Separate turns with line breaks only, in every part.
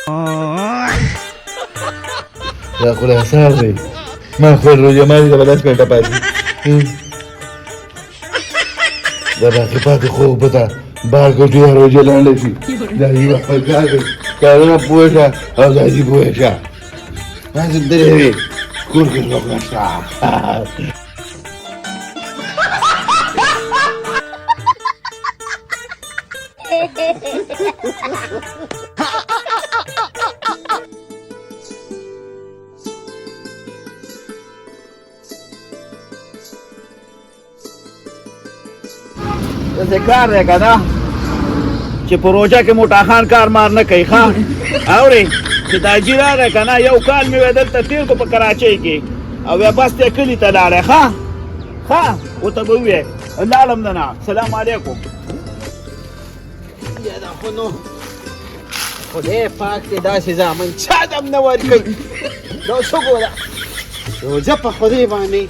دا خو لا سهار دی ما خپل روژه ماتي ته به 10 منټه پاتې دا باقي پاتې خوب ته بار ګټو یا روژه لنډه شي دا یې خپل کار دی کارونه پوه شه او دا دې پوه شه داسې درې وي کور کې څوک نشته
داسې کار دی که نه چې په روژه کې موټا خان کار مار نه کوي ښه اورې چې دا حاجي راغی که نه یو کال مې وی دلته تېر کړو په کراچۍ کې او بیا بس دی کلي ته لاړی ښه ورته به ووایې لاړم دنه سلام علیکم یا دا خو نو خدای پاک دې داسې زامن چا دم نه ورکوي دا څه ګوره روژه په خدای باندې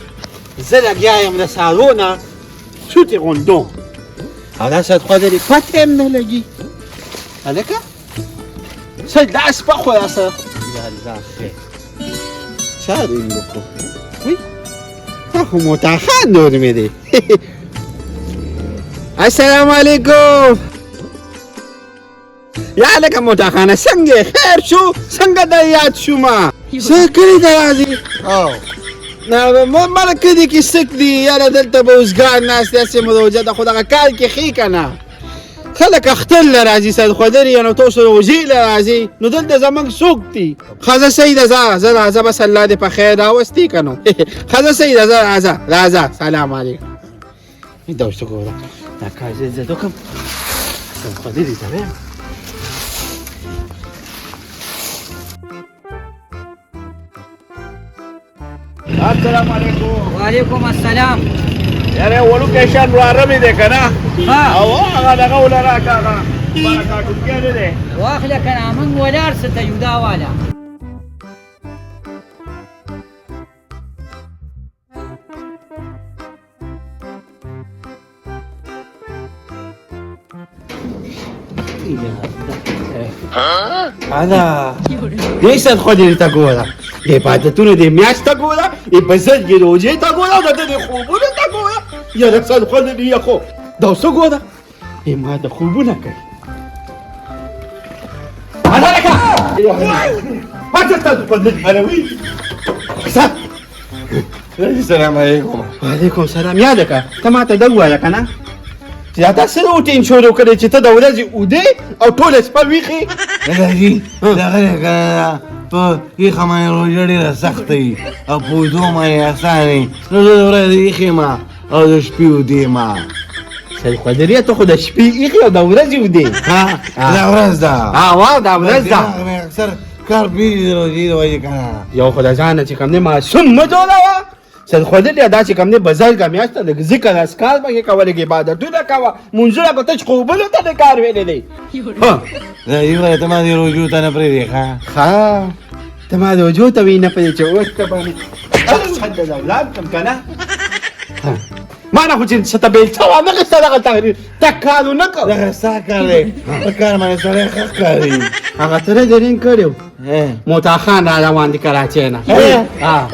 زه لګیا یم د سارو نه سوتې غوندو او دا صد خدای پته هم نه لګي هلکه څه داس په خو یاسه یالله خیر چا دې وکړو وی تا خو موټا خان نور مې دی السلام علیکم یا لکه موټا خانه څنګه خیر شو څنګه د یاد شوما څه کړی ته راځي نه مالا کدی کې سک دی یاره دلته به اوزګار ناست دی هسې مروژه ده خو دغه کال کې ښې که نه خلک اختر له راځي سید خدري یا نو تاسو روژې له راځي نو دلته زموږ څوک دي ښځه صحیح ده زه راځه بس الله دې په خیر راوستي که نو ښځه صحیح ده زه راځه سلام علیکم دا اوس څه ګوره دا کار زه وکړم سید خدري ته وایم السلام علیکم
وعلیکم السلام
یاره وړوکی شان وراره مې دی که نه او هغه دغه وله راکړه هغه کارټونکی نه دی
واخله که نه موږ ولاړ څه ته یو دا واله
هذا ليش الخدري تقولها؟ دې پاتتونه دې میاشت ته ګوره یې په ضد کې روژې ته ګوره او د دې خوبونه ته ګوره یاره صد خدري یې خو دا څه ګوره یې ما د خوبونه کوي هلکه پاته ستاسو په ضد حلوي
السلام علیکم
وعلیکم سلام یاده که ته ما ته ده ووایه که نه چې دا تا څه روټین شروع کړی چې ته د ورځې اوږدې او ټوله شپه ویښې
راځي دغه دی که نه په یخه باندې روژه ډېره سخته وي او په اوږدو باندې اسانه وي نو زه د ورځې ایښې ما او د شپې اوږدې ما
سید خدري ته خو د شپې ایښې او د ورځې اوږدې
دا ورځ ده
وا دا ورځ ده
اکثر کار پرېږدي د روژې د وجې که نه
یو خو د ځانه چې کوم دی معصوم مه جوړوه سید خدري دا چې کوم دی بزرګه میاشت ده لږ ذکر اذکار به یې کوه لږ عبادتونه کوه مونځونه به ته چې خوبونو ته دې کار ویلی دی
دا یې وایه ته ما دې روژو ته نه پرېږدې
ښه ته ما روژو ته وایي نه پرېږدې چې اوس ته باندې حد د اولاد کړم که نه ما نه خو چې څه ته بېلچه وانهخېسته دغه تحریر ته کار ونه کړ
دغه ستا کار دی په کار باندې سړی ښه ښکاري
هغه تره د رینګ کړی و موټا خان را روان دي کراچۍ نه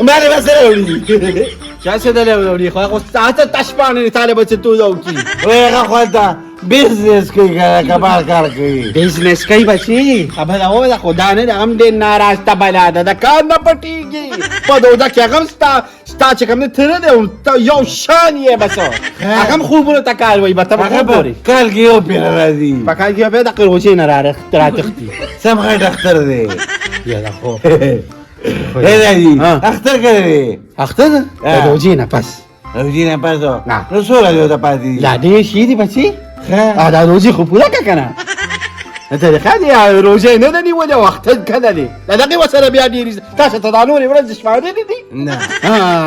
ما دې به سره وړي
چا څه دلی وړي خو هغه ته تشپانې طالب څه توده وکړي
وایي هغه خوا ته بزنس کوي که نه کبار کار کوي
بزنس کوي بچي خبره وده خو دا نه ده هم ډېر ناراسته بلا ده د کار نه پټېږي په دوده کې هغه هم ستا چې کوم دی تره دی یو شان یې بس هغه هم خوبونو ته کار وایي به ته به خوب ګورې
کال کې یو پیره راځي
په کال کې یو پیره دقیق روژې نه راتښتي
سم غټ اختر دی
یاده خو
راځي اختر کړی دی
اختر د روژې نه پس
روژې نه پس نو څو ورځې ورته پاتې دي
لا ډېر شي دي بچي
ښه
دا روژې خو پوره کړه که نه ته ښه دی روژې نه ده نیولې او اختر کله دی د دغې ورسره بیا ډېرې تاسو ته دا نورې ورځې شمارلې دي
نه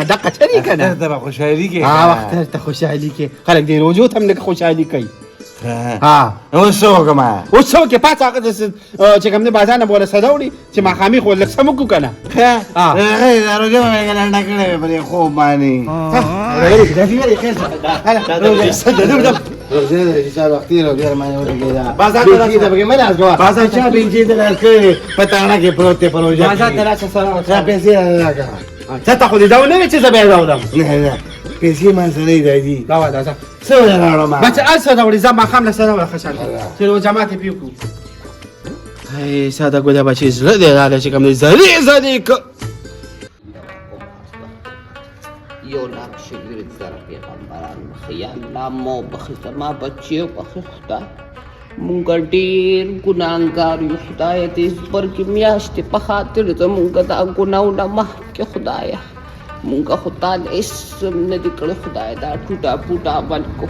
دقه څه دي که نه
اختر ته به خوشحالي کوي
اختر ته خوشحالي کوي خلک دې روژو ته هم لږ خوشحالي کوي
اوس څه وکړم
اوس څه وکړې پاڅه هغه چې کوم دی بازار نه به ورسره راوړي چې ماښامي خو لږ سم وکړو که نه
هغه دا روژه مې لنډه کړې وې په دې خوب باندې روزه د حساب وختي رو ډیر مې ورګیدا
بازار ته
بيجي دا به مې لاس غوا
بازار
چا بيجي د لکه پتاړه کې پروت ته پروژه
بازار ته راشه سلام
را پیسې راکا
ته ته خو دې دا نه چې زه به راوړم
نه نه پیسې ما سره دی
دا ودا ځه
څه راړم
بچ اسه دا وړي زما خام له سره ولا خشان چې نو جماعت پیو کو هي ساده ګوډه بچي زړه دې راځي چې کوم دې زری ک
یو لاک شګر زره پیغمبران مخیا الله مو بخښه ما بچیو بخښه مونږ ډیر ګناګار یو خدای دې زبر کې میاشتې په خاطر زمونږ دا ګناونه مه کې خدایا مونږ خدای اسم نه دې کړ خدای دا ټوټا پوټا بلکو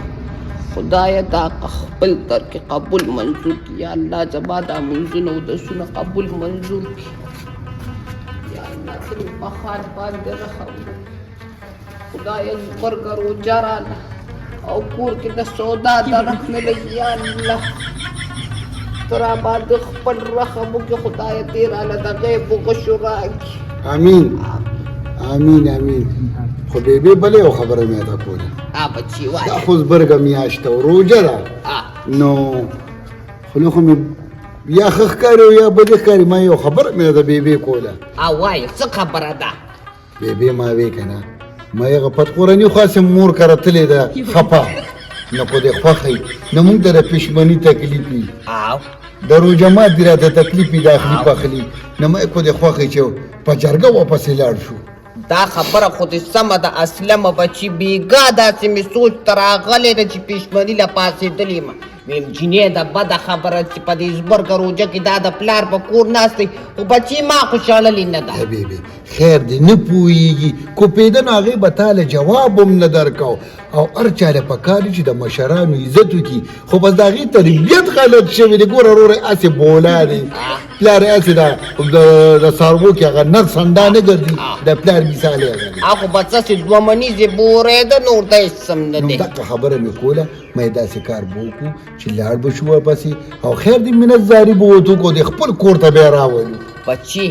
خدای دا خپل تر کې قبول منظور کی یا الله زما دا منځونه د سونه قبول منظور کی یا الله دې په خاط باندې رحم خدای زبر کرو جرانا او کور کې د سودا درخنه یا الله ترا بعد خپل رحم کې خدای دې را له غیب غشرا کی
امين امين امين خو بیبي بلې یو خبره مې تا کوله
بچی
دا
وای
خو زبرګه میاشته وروجه ده نو خو خو مې یا ښه ښکاري او یا بد ښکاري ما یو خبره مې د بیبي کوله
وای څه خبره ده
بیبي ما وی کنه ما یې غپت قرآني خاصه مور کړه تلې ده خپه نو کو دې خوخی نو موږ د پښمنۍ تکلیفي
او
د روجه ما دې راته تکلیفي داخلي پخلی نو ما کو دې خوخی چې په جرګه واپس لاړ شو
دا خبره خو دې سمه ده اسلمه بچي بیګا داسې مې سوچ ته راغلی ده چې پښمني له پاسېدلې یم ویم جینۍ ده بده خبره چې په دې زبرګه روجه کې دا د پلار په کور ناست دی خو بچي ما خوشحاللې نه ده
حبیبي خیر دې نه پوهېږي کوپېده نو هغې به تاله جواب هم نه درکو او هر چاله پکار دي چې د مشرانو عزت وکړي خو بس د هغې تربیت غلط شوی دی ګوره وروره هسې بولا دی پلار یې هسې د څاروو کې هغه نر سنډا نه ګرځي د پلار مثال یې هغه دی
خو بس هسې دوه منیزې بورېده نور دا هېڅ سم نه
نو
دی
دغه خبره مې کوله ما یې داسې کار به وکړو چې لاړ به شو واپسې او خیر دې منتظاري به ورته وکړو د خپل کور ته بیا راولو
بچي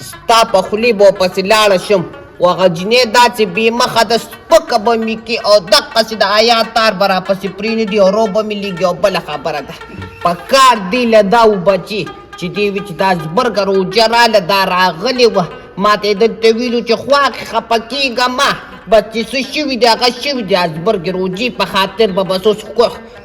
ستا په خولې به ورپسې لاړه شم و هغه جینۍ داسې بې مخه ده سپکه به مې کې او دقسې د آیات تار به راپسې پرېنږدي او رو به مې لېږي او بله خبره ده په کار دې له دا و بچي چې دې وي چې دا زبرګه روجه راله دا راغلې وه ما ته یې دلته ویلو چې خواښې خفه کېږه ما بس چې څه شوي دي هغه شوي دي زبرګې روجې په خاطر به بس اوس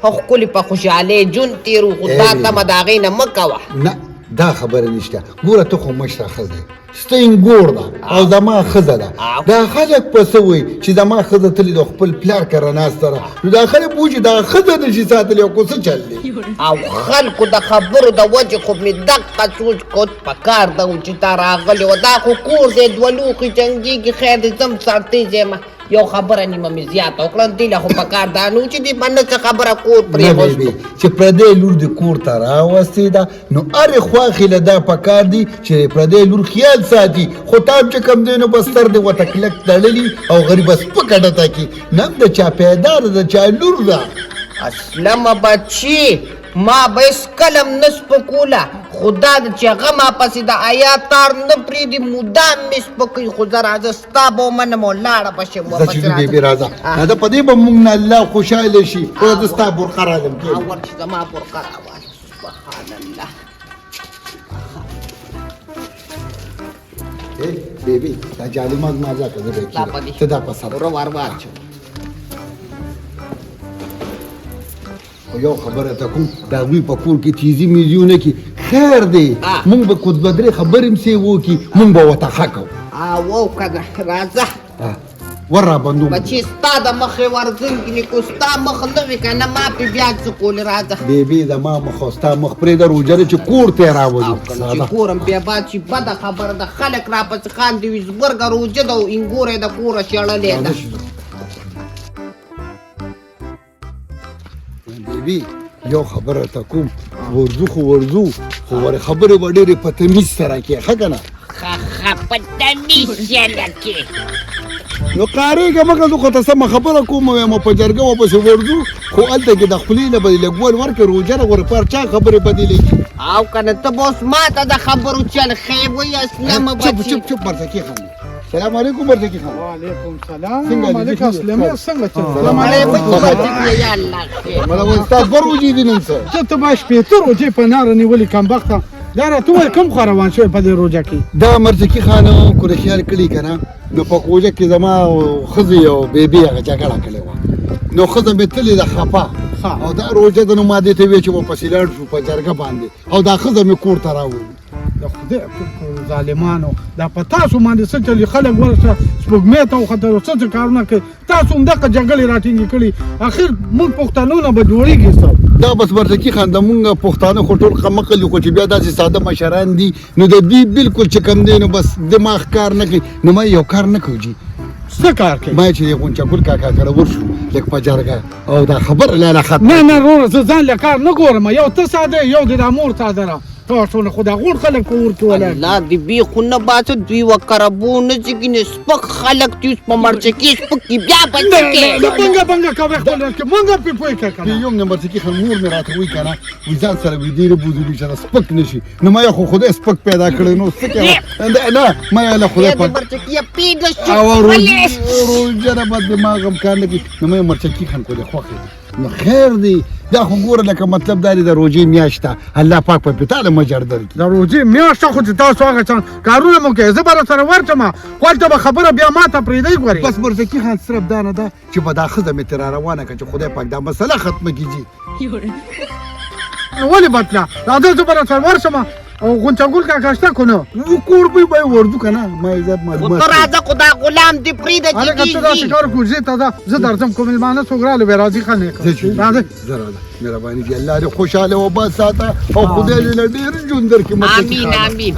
ښکلې په خوشحالۍ ژوند تېرو خو دا تمه د هغې نه مه کوه
نه دا خبره نشته ګوره ته خو مشره ښځه ستین ګور ده او زما ښځه ده دا خلک په څه وایي چې زما ښځه تلې د خپل پلار کره ناسته ده نو دا خلک پوه چې دا ښځه نشي ساتلی او کو څه چل دی
او خلکو د خبرو د وجې خو مې دقه سوچ کوت په کار ده و چې تا راغلی و دا خو کور دی دوه لوښي جنګېږي خیر دی ځم سرتې ځیمه یو خبره نیمه مې زیاته وکړه دې له خو په کار دا نه و چې دې به نه څه خبره کور
نه
پرېښوستو
بیبي چې پردی لور د کور ته راوستې ده نو هرې خواښې له دا په کار دي چې پردی لور خیال ساتي خو تا هم چې کوم دی نو بستر دی ورته کلک تړلي او غریبه سپکه ډته کي نه هم د چا پیدا ده د چا لور ده
اسلمه بچي ما به هېڅکله هم نه سپکوله خو دا ده چې هغه ما پسې د آیات تار نه پرېږدي مدام مې سپکوي خو زه راځه ستا به ومنم او لاړه به شم
زه چې بیبي راځه دا په دې به موږ نه الله خوشحاله شي خو زه ستا برقه راځم
ورشي زما برقه راواله سبحان الله
بیبي دا جالمات ما ځکه زه به
دا په دې
ته دا په سر
ور واچو
خو یو خبره ته کوم د هغوی په کور کې تیزي میزیونه کې خیر دی مونږ به کود بدرې خبرې هم سې وکړي مونږ به ورته ښه کوو
او کنه راځه
ور راباندو
بچي ستا د مخې ورځونکي نیکو ستا مخ نه وي که نه ما پې بیا څه کولی راځه
بیبي زما مخ او ستا مخ پرېږده روجره چې کور ته یې راولو
چې کور هم بیا باد شي بده خبره ده خلک راپسې خاندي وي زبرګه روجه ده او انګوره یې د کوره شړلې ده
بیبي یو خبره ته کوم ورځو خو ورځو خو ور خبرې به ډېرې په تمیز سره کې ښه که نه
په تمیز سره کې
نو قارېږه مګه زه خو ته سمه خبره کوم وایم په جرګه ورپسې ورځو خو هلته کې د خولې نه به یې لږ ول ورکړې روجره ور پر چا خبرې بدلېږي
او که نه ته به اوس ما ته د خبرو چل ښې وایي اسلامه
چپ
بچي
چپ چپ ورته کېښه سلام علیکم مرتکی خان.
وعلیکم سلام
څنګه دي؟
ملک اسلامي څنګه
سلام
علیکم
یا الله خیر
مله استاد بروجي دي نن څه.
ته باش پیتر روجې په نار نیولې کم وخت دا راته وای کوم خو روان شوی په دې روجه کې
دا مرتکی خان کو خیال کړی کنه نو په کوجه کې زما خزي او بیبي هغه جګړه کړې و نو خزه مې تلې د خپا او دا روجه د نو ماده ته وی چې په پسیلړ شو په جرګه باندې او دا خزه مې کور ته راوړ
د خدای په ظالمانو دا په تاسو باندې څه چلی خلک ورسره سپوږمۍ ته وختل څه کارونه کوي تاسو هم دغه جګړې راټینګې کړي اخر موږ پښتانه نه به جوړېږي څه
دا بس مرتکی خان د مونږ پښتانه خو ټول قمقل خو چې بیا داسې ساده مشران دي نو د دې بالکل چې کم دی نو بس دماغ کار نه کوي نو ما یو کار نه کوي
څه کار کوي
ما چې غونچا ګل کاکا کړه ورشو لکه په جرګه او دا خبر لاله خط
نه وروره زه ځان له کار نه ګورم یو ته ساده یو د امور ساده را تاسو نه خدا غوړ خلک په ور کې ولاړ
الله دې بي خونه باسه دوی وکربونه چې کینې سپک خلک دې په مرچ کې سپک کې بیا بچ
بنګا کوي خپل کې مونږ په پوي کې
یوم نمبر چې خان مور مې راته وی کنه وځان سره وی ډیره بوزولي چې سپک نشي نو ما یو خدای سپک پیدا کړی نو سکه نه ما له خدای په
مرچ کې پیډ
او روزه به دماغم کار نه کوي نو مې مرچکی خان کو دې خوخه نو خیر دی دا خو ګوره لکه مطلب دا دی د روزې میاشته الله پاک په پتاله مجر درکړي
د روزې میاشته خو چې تاسو هغه څنګه کارونه مو کوي زه به سره ورچم خپل ته خبره بیا ما ته پرېږدئ ګورئ
بس مرزکی خان صرف دا نه ده چې په دا ښځه مې ترې روانه کړه چې خدای پاک دا مسله ختمه کړي
نو ولې بتله راځه زه به سره ورشم او غونچه ګل کاکا شته که نه
کور به یې وردو که نه ما عزت معلومات
راځه خو دا غلام دې پرېږده چې
هلکه ته داسې کار کوو زه ته ځه زه درځم کوم مېلمانه څوک راغلی وی راځي ښه نیکه راځئ
زه راځه مهرباني دي الله دې خوشحاله وباد ساته او خدای دې له ډېر ژوند درکړي
امین امین